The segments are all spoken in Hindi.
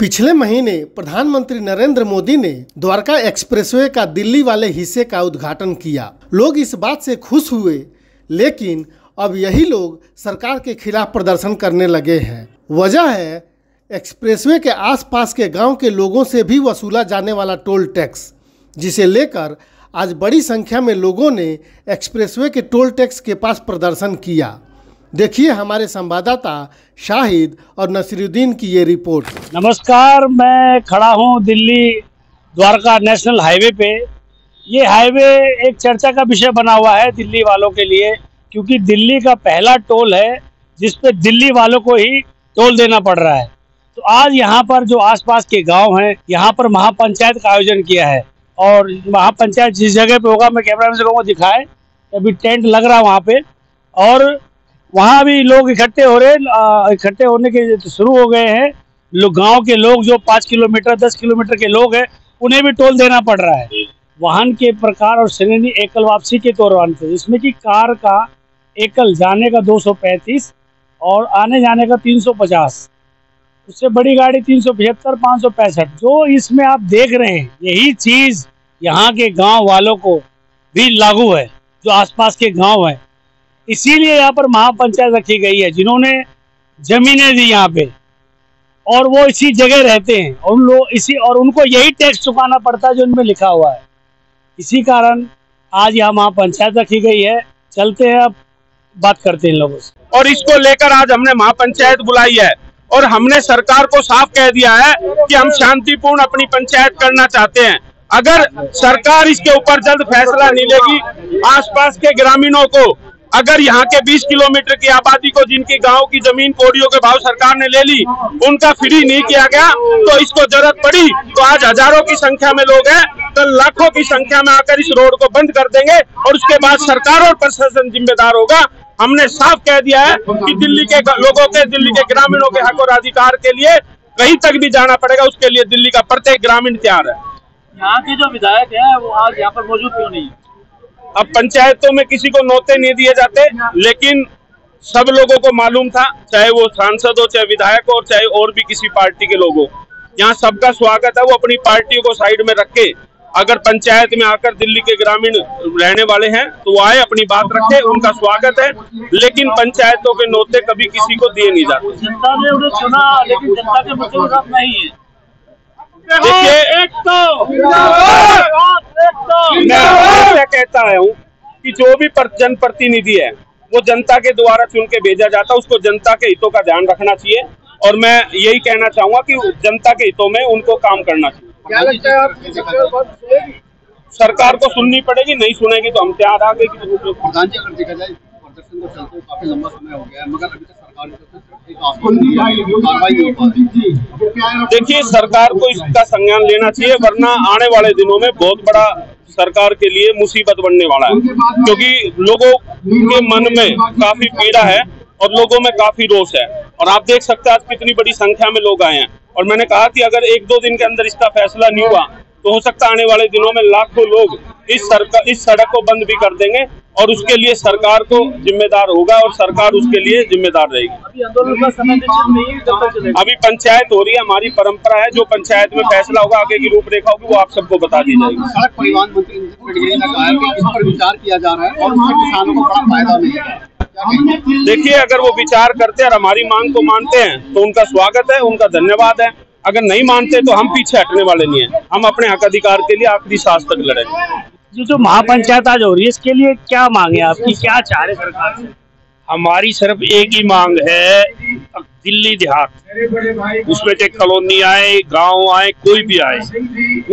पिछले महीने प्रधानमंत्री नरेंद्र मोदी ने द्वारका एक्सप्रेसवे का दिल्ली वाले हिस्से का उद्घाटन किया। लोग इस बात से खुश हुए, लेकिन अब यही लोग सरकार के खिलाफ प्रदर्शन करने लगे हैं। वजह है एक्सप्रेसवे के आसपास के गांव के लोगों से भी वसूला जाने वाला टोल टैक्स, जिसे लेकर आज बड़ी संख्या में लोगों ने एक्सप्रेसवे के टोल टैक्स के पास प्रदर्शन किया। देखिए हमारे संवाददाता शाहिद और नसीरुद्दीन की ये रिपोर्ट। नमस्कार, मैं खड़ा हूँ दिल्ली द्वारका नेशनल हाईवे पे। ये हाईवे एक चर्चा का विषय बना हुआ है दिल्ली वालों के लिए, क्योंकि दिल्ली का पहला टोल है जिस पे दिल्ली वालों को ही टोल देना पड़ रहा है। तो आज यहाँ पर जो आसपास के गांव हैं, यहाँ पर महापंचायत का आयोजन किया है और महापंचायत जिस जगह पे होगा, मैं कैमरा मैन को दिखाए, अभी टेंट लग रहा है वहाँ पे और वहाँ भी लोग इकट्ठे हो रहे, इकट्ठे होने के शुरू हो गए हैं। लोग, गांव के लोग जो 5 किलोमीटर 10 किलोमीटर के लोग हैं, उन्हें भी टोल देना पड़ रहा है। वाहन के प्रकार और श्रेणी एकल वापसी के दौरान थे, जिसमें कि कार का एकल जाने का 235 और आने जाने का 350, उससे बड़ी गाड़ी 375 565। जो इसमें आप देख रहे हैं, यही चीज़ यहाँ के गाँव वालों को भी लागू है, जो आसपास के गाँव हैं। इसीलिए यहाँ पर महापंचायत रखी गई है, जिन्होंने जमीनें दी यहाँ पे और वो इसी जगह रहते हैं और उन लोग और उनको यही टैक्स चुकाना पड़ता है जो इनमें लिखा हुआ है। इसी कारण आज यहाँ महापंचायत रखी गई है। चलते हैं, अब बात करते हैं इन लोगों से। और इसको लेकर आज हमने महापंचायत बुलाई है और हमने सरकार को साफ कह दिया है कि हम शांतिपूर्ण अपनी पंचायत करना चाहते हैं। अगर सरकार इसके ऊपर जल्द फैसला नहीं लेगी, आसपास के ग्रामीणों को, अगर यहाँ के 20 किलोमीटर की आबादी को, जिनकी गांव की जमीन कोड़ियों के भाव सरकार ने ले ली, उनका फ्री नहीं किया गया, तो इसको जरूरत पड़ी तो आज हजारों की संख्या में लोग हैं, कल लाखों की संख्या में आकर इस रोड को बंद कर देंगे और उसके बाद सरकार और प्रशासन जिम्मेदार होगा। हमने साफ कह दिया है कि दिल्ली के लोगों के, दिल्ली के ग्रामीणों के हक और अधिकार के लिए कहीं तक भी जाना पड़ेगा, उसके लिए दिल्ली का प्रत्येक ग्रामीण तैयार है। यहाँ के जो विधायक हैं वो आज यहाँ पर मौजूद क्यों नहीं? अब पंचायतों में किसी को नौते नहीं दिए जाते, लेकिन सब लोगों को मालूम था, चाहे वो सांसद हो, चाहे विधायक हो, चाहे और भी किसी पार्टी के लोग हो, यहाँ सबका स्वागत है। वो अपनी पार्टियों को साइड में रख के अगर पंचायत में आकर दिल्ली के ग्रामीण रहने वाले हैं तो वो आए, अपनी बात रखे, उनका स्वागत है। लेकिन पंचायतों के नौते कभी किसी को दिए नहीं जाते। जनता ने उन्हें चुना, लेकिन जनता के मुद्दे उठा नहीं है। देखिए, मैं कहता हूँ कि जो भी जनप्रतिनिधि है वो जनता के द्वारा चुन के भेजा जाता है, उसको जनता के हितों का ध्यान रखना चाहिए और मैं यही कहना चाहूंगा कि जनता के हितों में उनको काम करना चाहिए। क्या लगता है आप सरकार को सुननी पड़ेगी, नहीं सुनेगी तो हम तैयार आ गए। प्रधान जी, अगर देखा जाए प्रदर्शन को चलते काफी लंबा समय हो गया है, मगर अभी तक सरकार ने कार्रवाई नहीं हो पाई। देखिए, सरकार को इसका संज्ञान लेना चाहिए, वरना आने वाले दिनों में बहुत बड़ा सरकार के लिए मुसीबत बनने वाला है, क्योंकि लोगों के मन में काफी पीड़ा है और लोगों में काफी रोष है। और आप देख सकते हैं आज कितनी बड़ी संख्या में लोग आए हैं और मैंने कहा कि अगर 1-2 दिन के अंदर इसका फैसला नहीं हुआ तो हो सकता है आने वाले दिनों में लाखों लोग इस सड़क को बंद भी कर देंगे और उसके लिए सरकार को जिम्मेदार होगा और सरकार उसके लिए जिम्मेदार रहेगी। अभी आंदोलन का समय निश्चित नहीं है, कब तक चलेगा? अभी पंचायत हो रही है, हमारी परंपरा है, जो पंचायत में फैसला होगा, आगे की रूपरेखा होगी, वो आप सबको बता दी जाएगी। सड़क परिवहन मंत्री नितिन गडकरी ने कहा है कि इस पर विचार किया जा रहा है और उससे किसानों को बड़ा फायदा मिलेगा। देखिए, अगर वो विचार करते हैं और हमारी मांग को मानते हैं तो उनका स्वागत है, उनका धन्यवाद है। अगर नहीं मानते तो हम पीछे हटने वाले नहीं है, हम अपने हक अधिकार के लिए आखिरी सांस तक लड़ेंगे। जो महापंचायत आज हो रही है, इसके लिए क्या मांग है आपकी, क्या चाह रहे सरकार से? हमारी सिर्फ एक ही मांग है, दिल्ली देहात, उसमें चाहे कॉलोनी आए, गांव आए, कोई भी आए,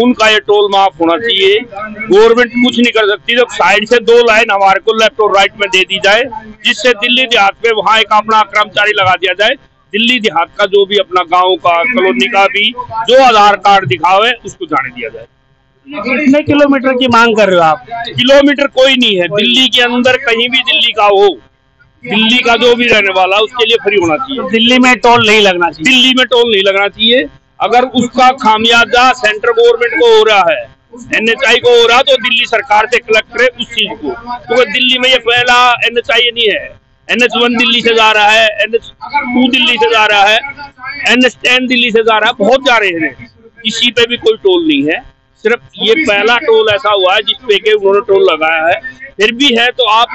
उनका ये टोल माफ होना चाहिए। गवर्नमेंट कुछ नहीं कर सकती, जब साइड से 2 लाइन हमारे को लेफ्ट और राइट में दे दी जाए, जिससे दिल्ली देहात में वहाँ एक अपना कर्मचारी लगा दिया जाए। दिल्ली देहात का जो भी अपना गांव का, कॉलोनी का भी जो आधार कार्ड दिखावे, उसको जाने दिया जाए। कितने किलोमीटर की मांग कर रहे हो आप? किलोमीटर कोई नहीं है, दिल्ली के अंदर कहीं भी दिल्ली का हो, दिल्ली का जो भी रहने वाला उसके लिए फ्री होना चाहिए। दिल्ली में टोल नहीं लगना चाहिए? दिल्ली में टोल नहीं लगना चाहिए। अगर उसका खामियाजा सेंट्रल गवर्नमेंट को हो रहा है, NHI को हो रहा है, तो दिल्ली सरकार से कलेक्ट करे उस चीज को, क्योंकि दिल्ली में ये पहला NHI नहीं है, NH1 दिल्ली से जा रहा है, NH2 दिल्ली से जा रहा है, NH10 दिल्ली से जा रहा है, बहुत जा रहे हैं। किसी पे भी कोई टोल नहीं है, सिर्फ ये पहला टोल ऐसा हुआ है जिस पे के उन्होंने टोल लगाया है। फिर भी है तो आप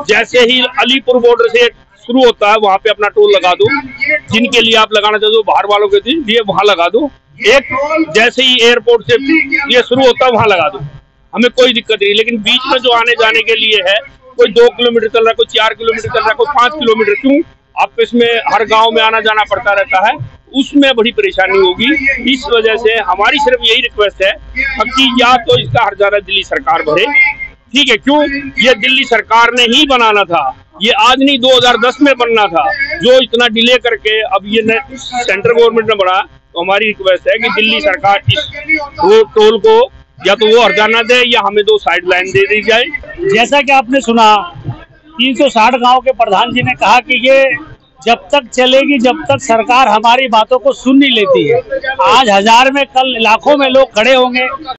जैसे ही अलीपुर बॉर्डर से शुरू होता है वहां पे अपना टोल लगा दो, जिनके लिए आप लगाना चाहते हो बाहर वालों के लिए वहां लगा दो। एक जैसे ही एयरपोर्ट से ये शुरू होता है वहां लगा दो, हमें कोई दिक्कत नहीं। लेकिन बीच में जो आने जाने के लिए है, कोई 2 किलोमीटर चल रहा है, कोई 4 किलोमीटर चल रहा है, कोई 5 किलोमीटर, क्यों आप इसमें हर गांव में आना जाना पड़ता रहता है, उसमें बड़ी परेशानी होगी। इस वजह से हमारी सिर्फ यही रिक्वेस्ट है कि या तो इसका हर्जाना दिल्ली सरकार भरे, ठीक है, क्यों ये दिल्ली सरकार ने ही बनाना था, ये आज नहीं 2010 में बनना था, जो इतना डिले करके अब ये सेंट्रल गवर्नमेंट ने बढ़ा। तो हमारी रिक्वेस्ट है कि दिल्ली सरकार इस टोल को या तो वो हर्जाना दे या हमें 2 साइड लाइन दे दी जाए। जैसा कि आपने सुना 360 गांव के प्रधान जी ने कहा कि ये जब तक चलेगी जब तक सरकार हमारी बातों को सुन नहीं लेती है। आज 1000 में कल लाखों में लोग खड़े होंगे।